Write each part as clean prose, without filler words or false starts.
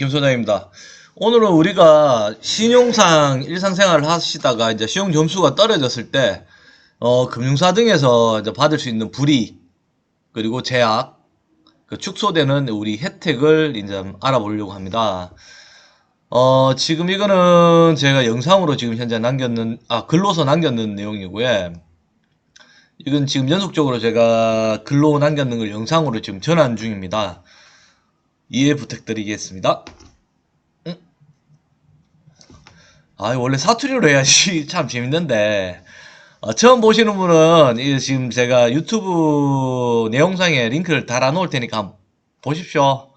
김소장입니다. 오늘은 우리가 신용상 일상생활을 하시다가 이제 신용 점수가 떨어졌을 때, 금융사 등에서 이제 받을 수 있는 불이익, 그리고 제약, 그 축소되는 우리 혜택을 이제 알아보려고 합니다. 지금 이거는 제가 영상으로 지금 현재 글로서 남겼는 내용이고요. 이건 지금 연속적으로 제가 글로 남겼는 걸 영상으로 지금 전환 중입니다. 이해 부탁드리겠습니다. 원래 사투리로 해야지 참 재밌는데, 처음 보시는 분은 지금 제가 유튜브 내용상에 링크를 달아 놓을 테니까 한번 보십시오.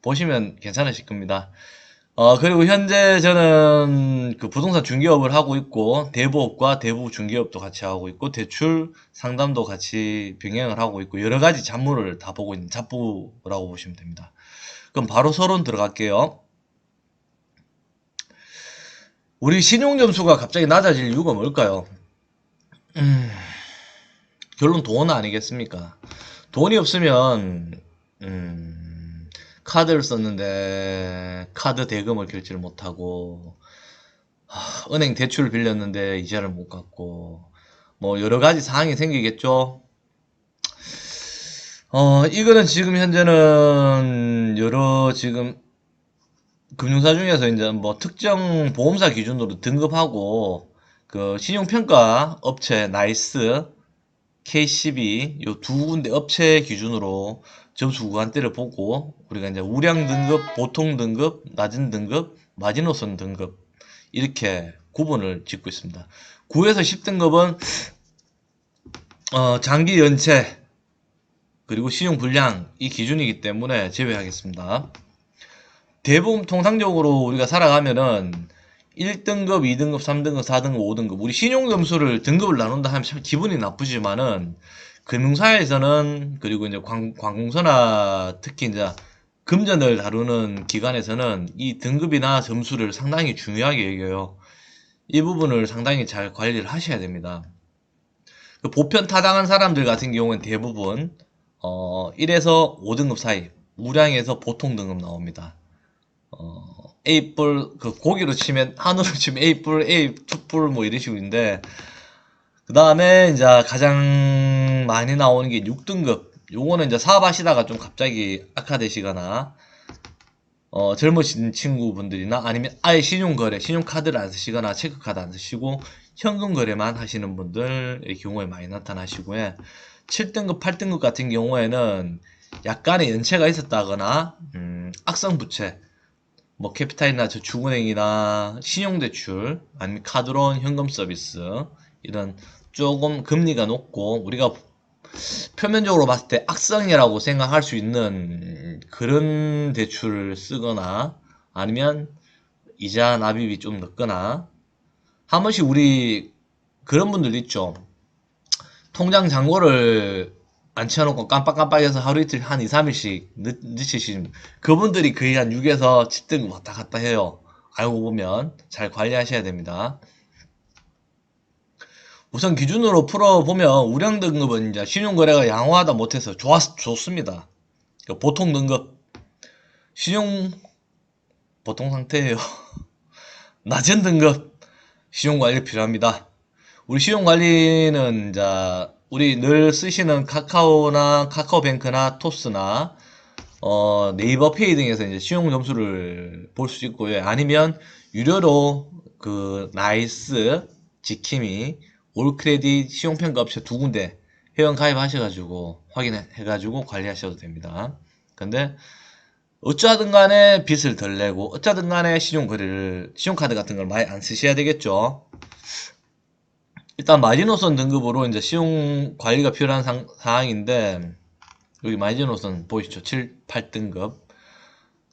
보시면 괜찮으실 겁니다. 그리고 현재 저는 그 부동산 중개업을 하고 있고, 대부업과 대부 중개업도 같이 하고 있고, 대출 상담도 같이 병행을 하고 있고, 여러 가지 잡무를 다 보고 있는 잡부라고 보시면 됩니다. 그럼 바로 서론 들어갈게요. 우리 신용점수가 갑자기 낮아질 이유가 뭘까요? 결론 돈 아니겠습니까? 돈이 없으면 카드를 썼는데 카드 대금을 결제를 못하고, 은행 대출을 빌렸는데 이자를 못 갚고, 뭐 여러 가지 사항이 생기겠죠. 이거는 지금 현재는 여러 지금 금융사 중에서 이제 뭐 특정 보험사 기준으로 등급하고, 그 신용평가 업체 나이스, KCB 요 두 군데 업체 기준으로 점수 구간대를 보고, 우리가 이제 우량 등급, 보통 등급, 낮은 등급, 마지노선 등급 이렇게 구분을 짓고 있습니다. 9에서 10등급은 장기 연체 그리고 신용 불량 이 기준이기 때문에 제외하겠습니다. 대부분 통상적으로 우리가 살아가면은 1등급, 2등급, 3등급, 4등급, 5등급 우리 신용점수를 등급을 나눈다 하면 참 기분이 나쁘지만은, 금융사에서는 그리고 이제 관공서나 특히 이제 금전을 다루는 기관에서는 이 등급이나 점수를 상당히 중요하게 여겨요. 이 부분을 상당히 잘 관리를 하셔야 됩니다. 그 보편 타당한 사람들 같은 경우는 대부분 1에서 5등급 사이, 우량에서 보통 등급 나옵니다. A뿔, 그 고기로 치면, 한우로 치면 A뿔, A2뿔 뭐 이런 식인데, 그 다음에 이제 가장 많이 나오는 게 6등급. 요거는 이제 사업하시다가 좀 갑자기 악화되시거나, 젊으신 친구분들이나 아니면 아예 신용거래, 신용카드를 안 쓰시거나 체크카드 안 쓰시고 현금 거래만 하시는 분들의 경우에 많이 나타나시고요. 7등급, 8등급 같은 경우에는 약간의 연체가 있었다거나, 악성 부채, 뭐 캐피탈이나 저축은행이나 신용대출 아니면 카드론 현금 서비스, 이런 조금 금리가 높고 우리가 표면적으로 봤을 때 악성이라고 생각할 수 있는 그런 대출을 쓰거나, 아니면 이자 납입이 좀 늦거나, 한 번씩 우리 그런 분들 있죠. 통장 잔고를 안 채워놓고 깜빡깜빡해서 하루 이틀 한 2, 3일씩 늦추시는 그분들이 거의 한 6에서 7등급 왔다 갔다 해요. 알고 보면 잘 관리하셔야 됩니다. 우선 기준으로 풀어보면 우량 등급은 이제 신용거래가 양호하다 못해서 좋습니다. 보통 등급, 신용 보통 상태예요. 낮은 등급, 신용관리 필요합니다. 우리 신용관리는 이제 우리 늘 쓰시는 카카오나 카카오뱅크나 토스나 네이버 페이 등에서 이제 신용 점수를 볼 수 있고요. 아니면 유료로 그 나이스, 지킴이, 올크레딧 신용평가 업체 두 군데 회원 가입하셔가지고 확인해가지고 관리하셔도 됩니다. 근데 어쩌든 간에 빚을 덜 내고 어쩌든 간에 신용카드 같은 걸 많이 안 쓰셔야 되겠죠. 일단 마지노선 등급으로 이제 신용 관리가 필요한 사항인데, 여기 마지노선 보이시죠? 7, 8등급.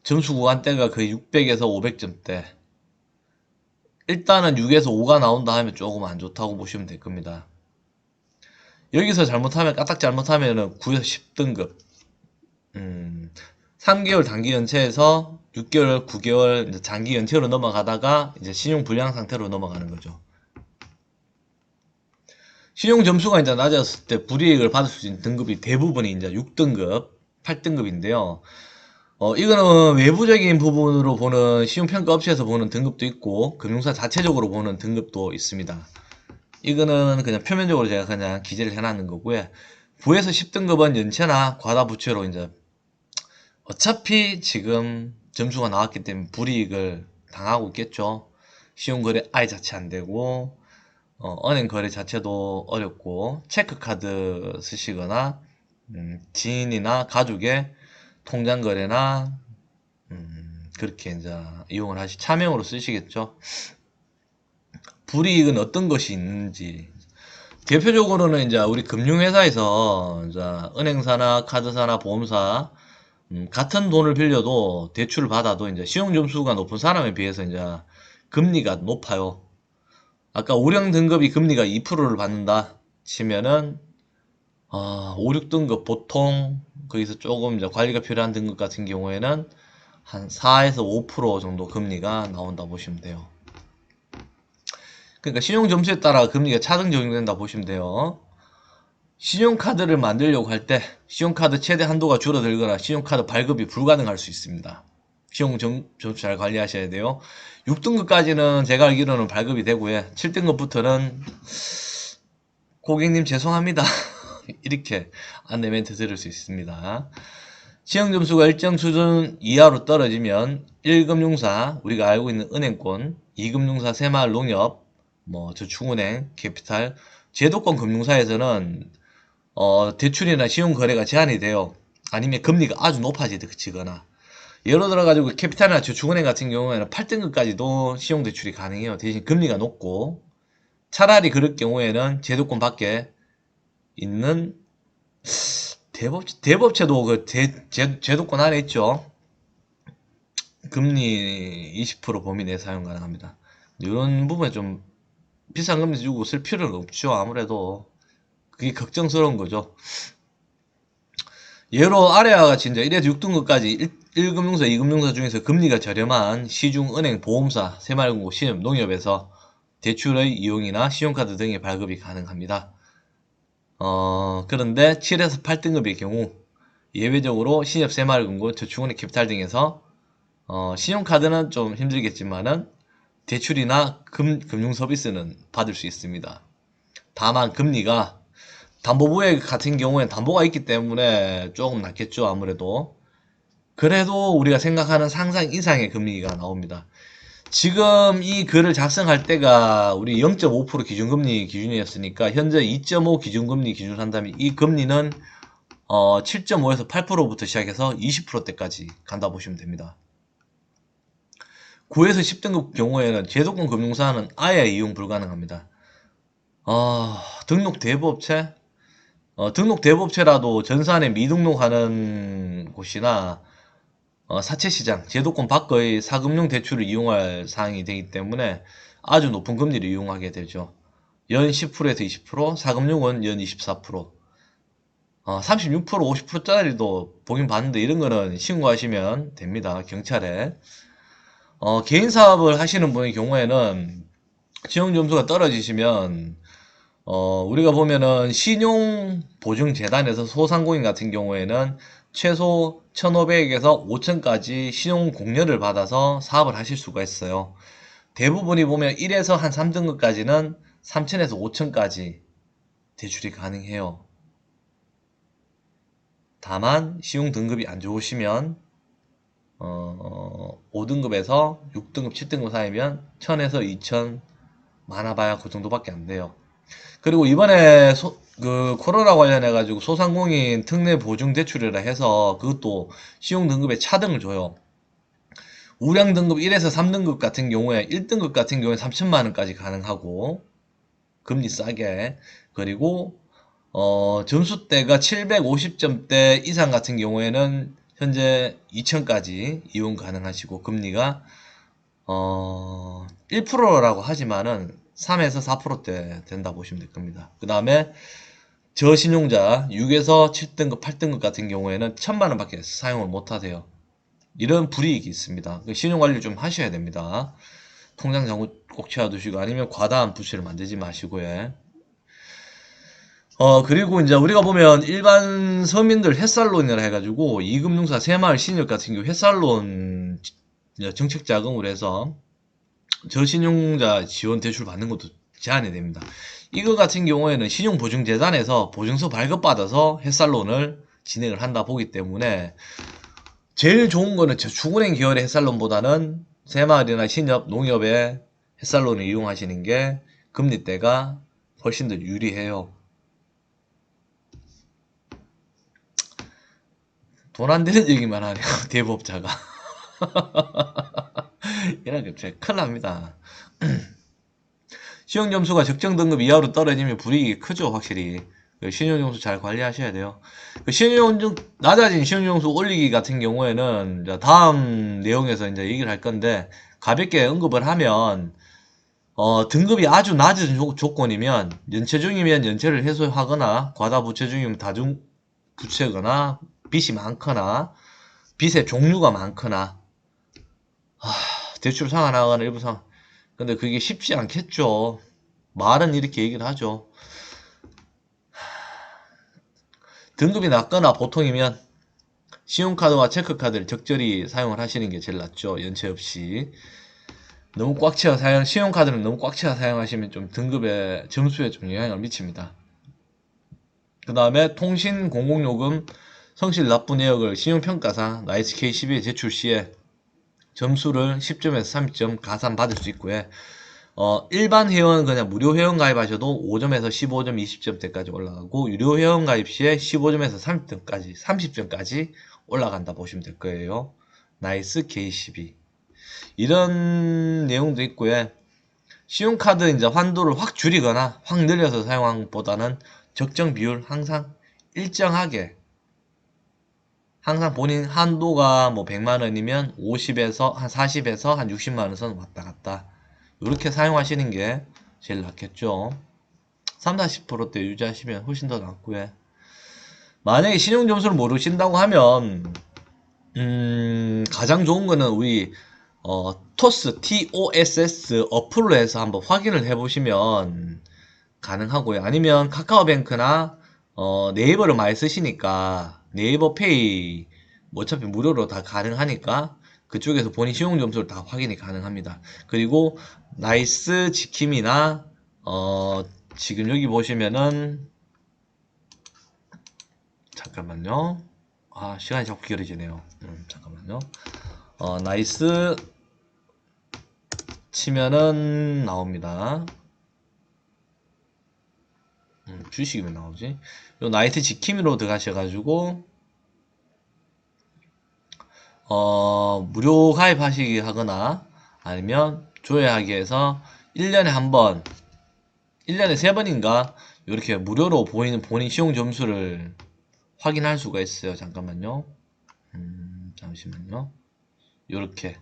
점수 구간대가 거의 600에서 500점대. 일단은 6에서 5가 나온다 하면 조금 안 좋다고 보시면 될 겁니다. 여기서 잘못하면, 까딱 잘못하면은 9에서 10등급. 3개월 단기 연체에서 6개월, 9개월 이제 장기 연체로 넘어가다가 이제 신용 불량 상태로 넘어가는 거죠. 신용 점수가 이제 낮았을 때 불이익을 받을 수 있는 등급이 대부분이 이제 6등급, 8등급인데요. 이거는 외부적인 부분으로 보는 신용평가업체에서 보는 등급도 있고 금융사 자체적으로 보는 등급도 있습니다. 이거는 그냥 표면적으로 제가 그냥 기재를 해놨는 거고요. 9에서 10등급은 연체나 과다부채로 이제 어차피 지금 점수가 나왔기 때문에 불이익을 당하고 있겠죠. 신용거래 아예 자체 안 되고 은행 거래 자체도 어렵고 체크카드 쓰시거나 지인이나 가족의 통장 거래나 그렇게 이제 이용을 하시 차명으로 쓰시겠죠. 불이익은 어떤 것이 있는지 대표적으로는 이제 우리 금융회사에서 이제 은행사나 카드사나 보험사 같은 돈을 빌려도 대출을 받아도 이제 신용 점수가 높은 사람에 비해서 이제 금리가 높아요. 아까 우량 등급이 금리가 2%를 받는다 치면은 5, 6등급 보통 거기서 조금 이제 관리가 필요한 등급 같은 경우에는 한 4에서 5% 정도 금리가 나온다 보시면 돼요. 그러니까 신용 점수에 따라 금리가 차등 적용된다 보시면 돼요. 신용카드를 만들려고 할 때 신용카드 최대 한도가 줄어들거나 신용카드 발급이 불가능할 수 있습니다. 신용 점수 잘 관리하셔야 돼요. 6등급까지는 제가 알기로는 발급이 되고요. 7등급부터는 고객님 죄송합니다. 이렇게 안내 멘트 들을 수 있습니다. 시험 점수가 일정 수준 이하로 떨어지면 1금융사, 우리가 알고 있는 은행권, 2금융사, 새마을 농협, 저축은행, 캐피탈, 제도권 금융사에서는 대출이나 신용 거래가 제한이 돼요. 아니면 금리가 아주 높아지거나. 예를 들어가지고 캐피탈이나 저축은행 같은 경우에는 8등급까지도 신용 대출이 가능해요. 대신 금리가 높고 차라리 그럴 경우에는 제도권 밖에 있는 대법체도 그 제도권 안에 있죠. 금리 20% 범위 내 사용 가능합니다. 이런 부분에 좀 비싼 금리 주고 쓸 필요는 없죠. 아무래도 그게 걱정스러운 거죠. 예로 아래와 같이 이제 1에서 6등급까지 1금융사, 2금융사 중에서 금리가 저렴한 시중, 은행, 보험사, 새마을금고, 신협, 농협에서 대출의 이용이나 신용카드 등의 발급이 가능합니다. 그런데 7에서 8등급의 경우 예외적으로 신협, 새마을금고, 저축은행, 캐피탈 등에서 신용카드는 좀 힘들겠지만은 대출이나 금융 서비스는 받을 수 있습니다. 다만 금리가 담보부의 같은 경우엔 담보가 있기 때문에 조금 낮겠죠. 아무래도 그래도 우리가 생각하는 상상 이상의 금리가 나옵니다. 지금 이 글을 작성할 때가 우리 0.5% 기준금리 기준이었으니까 현재 2.5 기준금리 기준 한다면 이 금리는 7.5에서 8%부터 시작해서 20%대까지 간다 보시면 됩니다. 9에서 10등급 경우에는 제도권 금융사는 아예 이용 불가능합니다. 등록 대부업체? 등록 대부업체라도 전산에 미등록하는 곳이나 사채시장, 제도권 밖의 사금융 대출을 이용할 사항이 되기 때문에 아주 높은 금리를 이용하게 되죠. 연 10%에서 20%, 사금융은 연 24%, 36%, 50%짜리도 보긴 봤는데 이런 거는 신고하시면 됩니다. 경찰에. 개인 사업을 하시는 분의 경우에는 신용 점수가 떨어지시면 우리가 보면은 신용보증재단에서 소상공인 같은 경우에는 최소 1,500에서 5,000까지 신용 공여를 받아서 사업을 하실 수가 있어요. 대부분이 보면 1에서 한 3등급까지는 3,000에서 5,000까지 대출이 가능해요. 다만 신용 등급이 안 좋으시면 5등급에서 6등급, 7등급 사이면 1,000에서 2,000 많아봐야 그 정도밖에 안 돼요. 그리고 이번에 그 코로나 관련해 가지고 소상공인 특례 보증 대출이라 해서 그것도 신용 등급에 차등을 줘요. 우량 등급 1에서 3등급 같은 경우에 1등급 같은 경우에 3천만 원까지 가능하고 금리 싸게. 그리고 점수대가 750점대 이상 같은 경우에는 현재 2천까지 이용 가능하시고 금리가 1%라고 하지만은 3에서 4%대 된다 보시면 될 겁니다. 그 다음에 저신용자 6에서 7등급, 8등급 같은 경우에는 1,000만 원밖에 사용을 못 하세요. 이런 불이익이 있습니다. 신용관리 좀 하셔야 됩니다. 통장 잔고 꼭 채워두시고 아니면 과다한 부채를 만들지 마시고요. 그리고 이제 우리가 보면 일반 서민들 햇살론이라 해가지고 이금융사 새마을 신협 같은 경우 햇살론 정책 자금으로 해서 저신용자 지원 대출 받는 것도 제한이 됩니다. 이거 같은 경우에는 신용보증재단에서 보증서 발급받아서 햇살론을 진행을 한다 보기 때문에 제일 좋은 거는 저축은행 계열의 햇살론보다는 새마을이나 신협, 농협의 햇살론을 이용하시는 게 금리대가 훨씬 더 유리해요. 돈 안 되는 얘기만 하네요. 대부업자가. 이런 게 큰일 납니다. 신용점수가 적정 등급 이하로 떨어지면 불이익이 크죠, 확실히. 신용점수 잘 관리하셔야 돼요. 낮아진 신용점수 올리기 같은 경우에는 다음 내용에서 이제 얘기를 할 건데, 가볍게 언급을 하면, 등급이 아주 낮은 조건이면, 연체 중이면 연체를 해소하거나, 과다 부채 중이면 다중 부채거나, 빚이 많거나, 빚의 종류가 많거나, 대출 상환하거나 일부 상환. 근데 그게 쉽지 않겠죠. 말은 이렇게 얘기를 하죠. 등급이 낮거나 보통이면 신용카드와 체크카드를 적절히 사용을 하시는 게 제일 낫죠. 연체 없이. 너무 꽉 채워 신용카드는 너무 꽉 채워 사용하시면 좀 등급의 점수에 좀 영향을 미칩니다. 그 다음에 통신, 공공요금, 성실 납부 내역을 신용평가사 나이스 K12에 제출 시에 점수를 10점에서 30점 가산 받을 수 있고요. 일반 회원 그냥 무료 회원 가입하셔도 5점에서 15점, 20점대까지 올라가고 유료 회원 가입 시에 15점에서 30점까지 올라간다 보시면 될 거예요. 나이스 K12 이런 내용도 있고요. 신용카드 이제 환도를 확 줄이거나 확 늘려서 사용한 것보다는 적정 비율 항상 일정하게 항상 본인 한도가 뭐 100만원이면 50에서 한 40에서 한 60만원 선 왔다 갔다 이렇게 사용하시는 게 제일 낫겠죠. 3-40%대 유지하시면 훨씬 더 낫고요. 만약에 신용점수를 모르신다고 하면 가장 좋은 거는 우리 토스 TOSS 어플로 해서 한번 확인을 해보시면 가능하고요. 아니면 카카오뱅크나 네이버를 많이 쓰시니까 네이버 페이 뭐 어차피 무료로 다 가능하니까 그쪽에서 본인 신용 점수를 다 확인이 가능합니다. 그리고 나이스 지킴이나 지금 여기 보시면은 잠깐만요. 시간이 자꾸 길어지네요. 잠깐만요. 나이스 치면은 나옵니다. 주식이 왜 나오지? 요 나이트 지킴이로 들어가셔가지고 무료 가입하시기 하거나 아니면 조회하기 해서 1년에 한 번, 1년에 3번인가 이렇게 무료로 보이는 본인 시용 점수를 확인할 수가 있어요. 잠깐만요. 잠시만요. 이렇게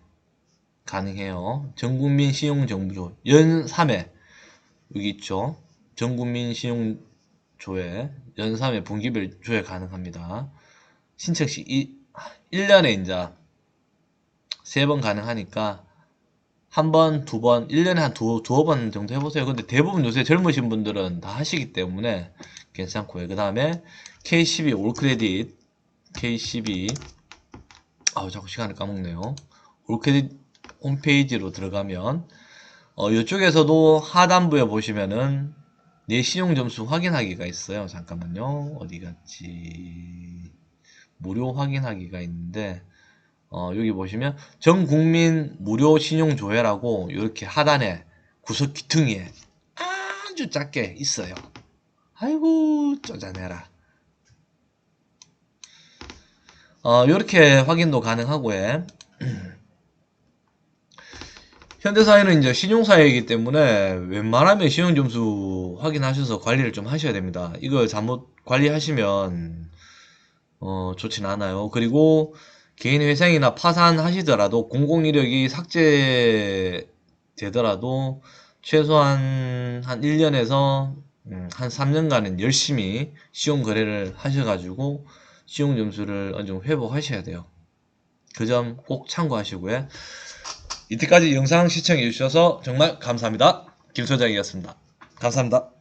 가능해요. 전국민 신용정보 연 3회 여기 있죠. 전국민 신용조회 연 3회 분기별 조회 가능합니다. 신청 시 1년에 이제 3번 가능하니까 한 번, 두 번, 1년에 한 두어 번 정도 해보세요. 근데 대부분 요새 젊으신 분들은 다 하시기 때문에 괜찮고요. 그 다음에 K12 올크레딧 K12 자꾸 시간을 까먹네요. 올크레딧 홈페이지로 들어가면 이쪽에서도 하단부에 보시면은 내 신용점수 확인하기가 있어요. 잠깐만요. 어디 갔지? 무료 확인하기가 있는데 여기 보시면 전국민 무료 신용조회라고 이렇게 하단에 구석 귀퉁이에 아주 작게 있어요. 아이고 쪼잔해라. 이렇게 확인도 가능하고요. 현대사회는 이제 신용사회이기 때문에 웬만하면 신용점수 확인하셔서 관리를 좀 하셔야 됩니다. 이걸 잘못 관리하시면 좋진 않아요. 그리고 개인회생이나 파산하시더라도 공공이력이 삭제되더라도 최소한 한 1년에서 한 3년간은 열심히 시용거래를 하셔가지고 시용점수를 어느 정도 회복하셔야 돼요. 그 점 꼭 참고하시고요. 이때까지 영상 시청해 주셔서 정말 감사합니다. 김소장이었습니다. 감사합니다.